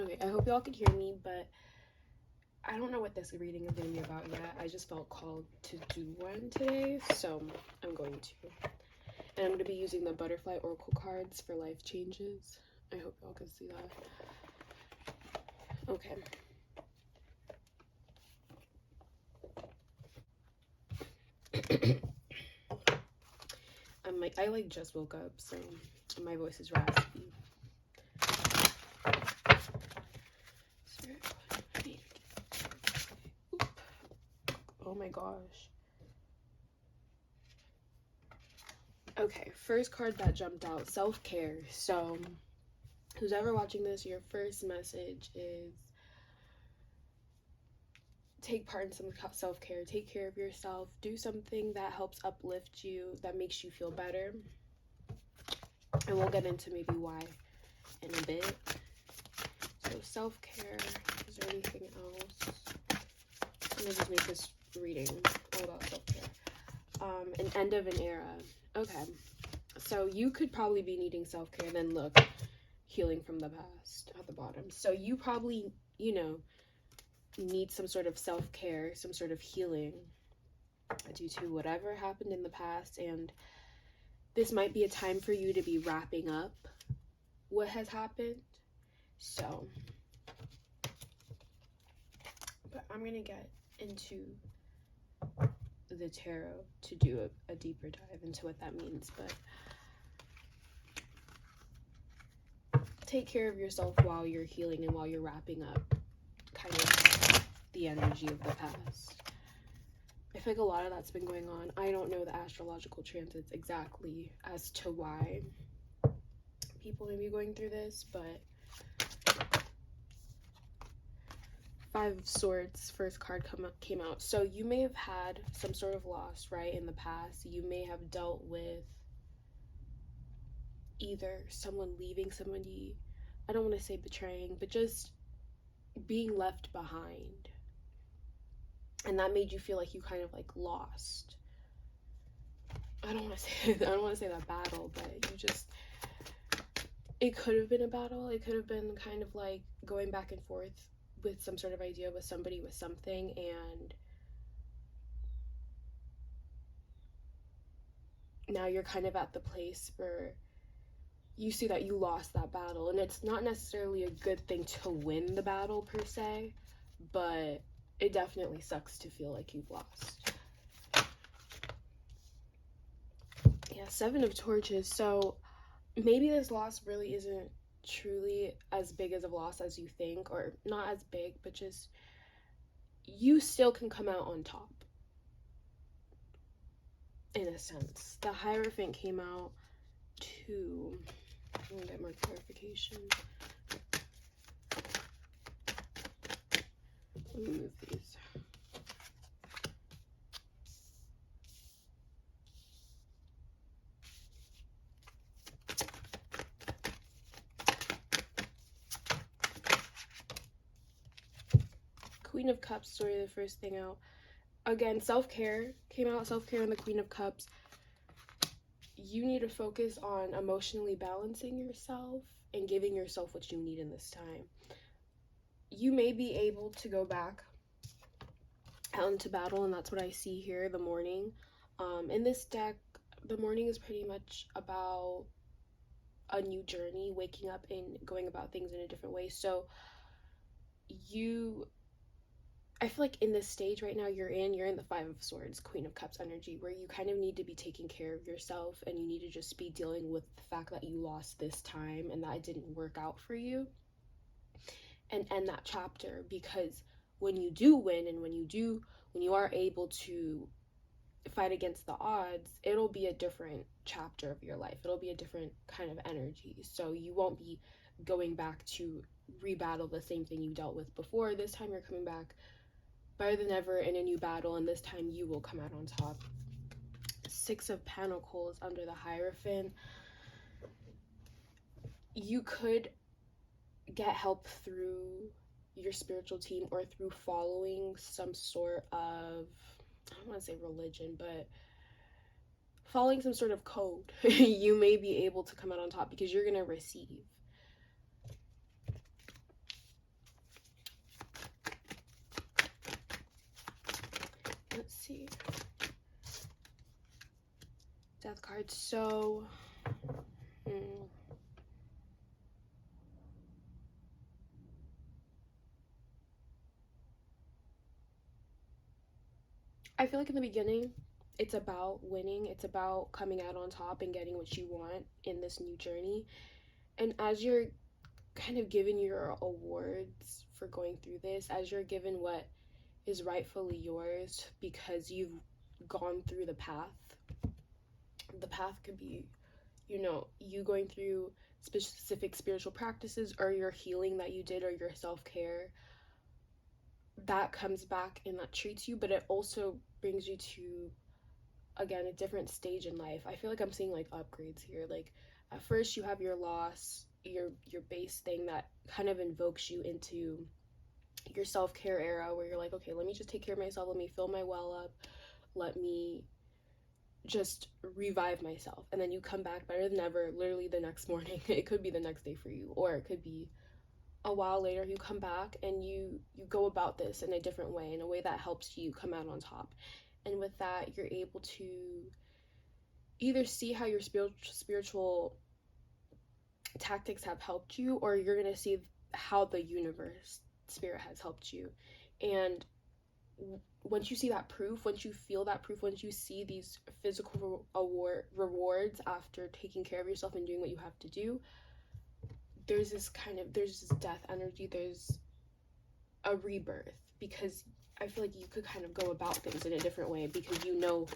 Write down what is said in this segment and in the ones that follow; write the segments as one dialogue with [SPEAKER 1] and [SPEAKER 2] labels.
[SPEAKER 1] Okay, I hope y'all can hear me, but I don't know what this reading is going to be about yet. I just felt called to do one today, so I'm going to. And I'm going to be using the Butterfly Oracle cards for life changes. I hope y'all can see that. Okay. I just woke up, so my voice is raspy. Oh my gosh. Okay, first card that jumped out, self-care. So who's ever watching this, your first message is take part in some self-care, take care of yourself, do something that helps uplift you, that makes you feel better. And we'll get into maybe why in a bit. So self-care, is there anything else? I'm gonna just make this reading all about self-care. An end of an era. Okay, so you could probably be needing self-care, then look, healing from the past at the bottom. So you probably, need some sort of self-care, some sort of healing due to whatever happened in the past, and this might be a time for you to be wrapping up what has happened. So, but I'm gonna get into the tarot to do a deeper dive into what that means, but take care of yourself while you're healing and while you're wrapping up kind of the energy of the past. I feel like a lot of that's been going on. I don't know the astrological transits exactly as to why people may be going through this, but Five of Swords, first card came out. So you may have had some sort of loss, right, in the past. You may have dealt with either someone leaving somebody, I don't want to say betraying, but just being left behind. And that made you feel like you kind of like lost. I don't want to say that battle, but it could have been a battle. It could have been kind of like going back and forth with some sort of idea with somebody, with something, and now you're kind of at the place where you see that you lost that battle, and it's not necessarily a good thing to win the battle per se, but it definitely sucks to feel like you've lost. Yeah, Seven of Torches. So maybe this loss really isn't truly as big as a loss as you think, or not as big, but just you still can come out on top in a sense. The Hierophant came out too. I'm gonna get more clarification. Let me move these. Queen of Cups story, the first thing out. Again, self-care came out, self-care and the Queen of Cups. You need to focus on emotionally balancing yourself and giving yourself what you need in this time. You may be able to go back out into battle, and that's what I see here, the morning. In this deck, the morning is pretty much about a new journey, waking up and going about things in a different way. So I feel like in this stage right now you're in the Five of Swords, Queen of Cups energy, where you kind of need to be taking care of yourself, and you need to just be dealing with the fact that you lost this time and that it didn't work out for you, and end that chapter. Because when you do win, and when you are able to fight against the odds, it'll be a different chapter of your life. It'll be a different kind of energy. So you won't be going back to rebattle the same thing you dealt with before. This time you're coming back better than ever in a new battle, and this time you will come out on top. Six of Pentacles under the Hierophant. You could get help through your spiritual team or through following some sort of, I don't want to say religion, but following some sort of code. You may be able to come out on top because you're going to receive. see. Death card. So I feel like in the beginning it's about winning, it's about coming out on top and getting what you want in this new journey. And as you're kind of given your awards for going through this, as you're given what is rightfully yours because you've gone through the path could be, you know, you going through specific spiritual practices or your healing that you did or your self-care that comes back and that treats you, but it also brings you to, again, a different stage in life. I feel like I'm seeing like upgrades here. Like at first you have your loss, your base thing that kind of invokes you into your self-care era where you're like, okay, let me just take care of myself, let me fill my well up, let me just revive myself. And then you come back better than ever, literally the next morning. It could be the next day for you, or it could be a while later. You come back and you go about this in a different way, in a way that helps you come out on top. And with that, you're able to either see how your spiritual tactics have helped you, or you're going to see how the universe, spirit, has helped you. And once you see that proof, once you feel that proof, once you see these physical rewards after taking care of yourself and doing what you have to do, there's this death energy, there's a rebirth, because I feel like you could kind of go about things in a different way because you know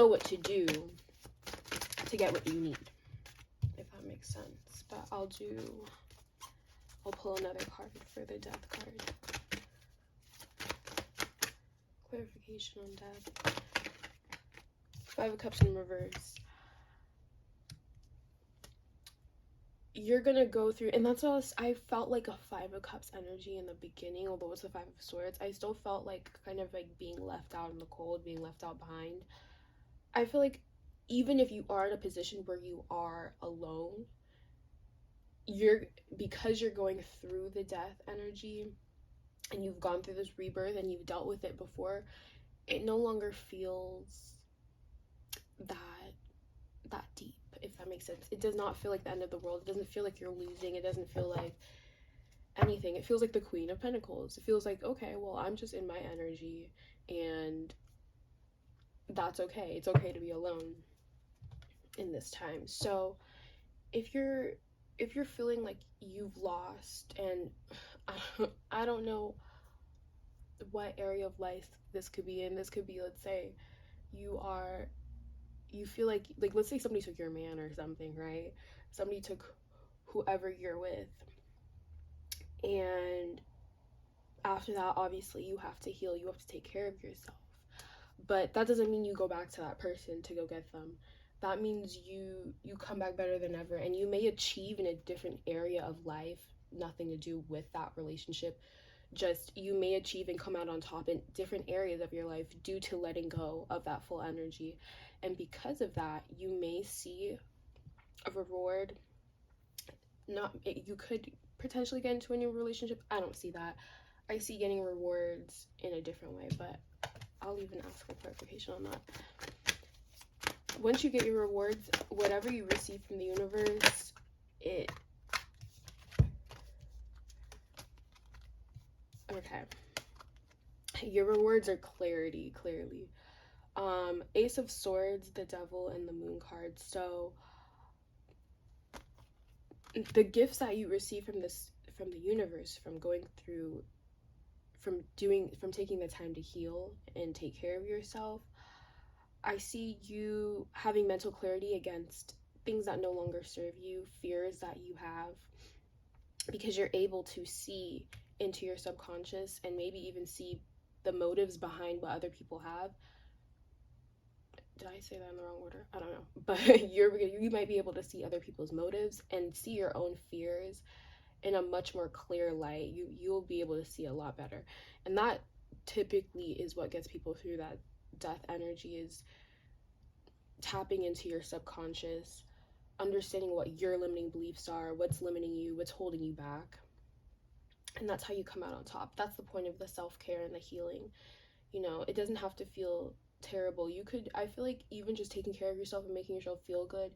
[SPEAKER 1] what to do to get what you need, if that makes sense. But I'll pull another card for the death card. Clarification on death. 5 of Cups in reverse. You're gonna go through, and that's what I felt like a 5 of Cups energy in the beginning, although it's the 5 of Swords. I still felt like kind of like being left out in the cold, being left out behind. I feel like even if you are in a position where you are alone, because you're going through the death energy and you've gone through this rebirth and you've dealt with it before, it no longer feels that deep, if that makes sense. It does not feel like the end of the world. It doesn't feel like you're losing. It doesn't feel like anything. It feels like the Queen of Pentacles. It feels like, okay, well, I'm just in my energy and that's okay. It's okay to be alone in this time. So if you're feeling like you've lost, and I don't know what area of life this could be in. This could be, let's say you feel like let's say somebody took your man or something, right? Somebody took whoever you're with, and after that, obviously you have to heal, you have to take care of yourself. But that doesn't mean you go back to that person to go get them. That means you come back better than ever, and you may achieve in a different area of life, nothing to do with that relationship. Just you may achieve and come out on top in different areas of your life due to letting go of that full energy. And because of that, you may see a reward. You could potentially get into a new relationship. I don't see that. I see getting rewards in a different way, but I'll even ask for clarification on that. Once you get your rewards, whatever you receive from the universe, okay. Your rewards are clearly. Ace of Swords, the Devil, and the Moon card. So the gifts that you receive from the universe, from going through, from taking the time to heal and take care of yourself, I see you having mental clarity against things that no longer serve you, fears that you have, because you're able to see into your subconscious and maybe even see the motives behind what other people have. Did I say that in the wrong order? I don't know. But you might be able to see other people's motives and see your own fears in a much more clear light. You'll be able to see a lot better. And that typically is what gets people through that death energy, is tapping into your subconscious, understanding what your limiting beliefs are, what's limiting you, what's holding you back. And that's how you come out on top. That's the point of the self-care and the healing, You know, it doesn't have to feel terrible. You could, I feel like even just taking care of yourself and making yourself feel good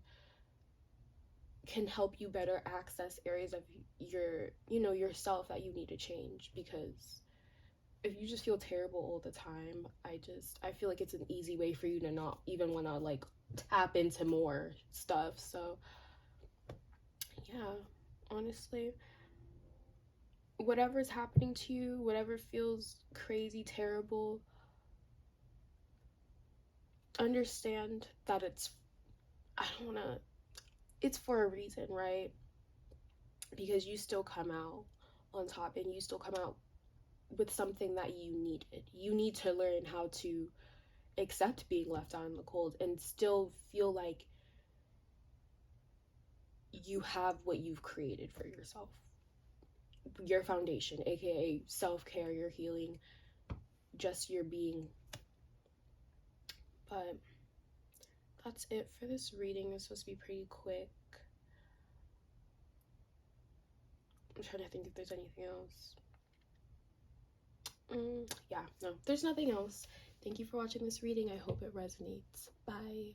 [SPEAKER 1] can help you better access areas of your, you know, yourself that you need to change. Because if you just feel terrible all the time, I feel like it's an easy way for you to not even want to like tap into more stuff. So yeah, honestly, whatever's happening to you, whatever feels crazy, terrible, understand that I don't want to, it's for a reason, right? Because you still come out on top, and you still come out with something that you needed. You need to learn how to accept being left out in the cold and still feel like you have what you've created for yourself. Your foundation, aka self-care, your healing, just your being. But that's it for this reading. It's supposed to be pretty quick. I'm trying to think if there's anything else. Yeah, no, there's nothing else. Thank you for watching this reading. I hope it resonates. Bye.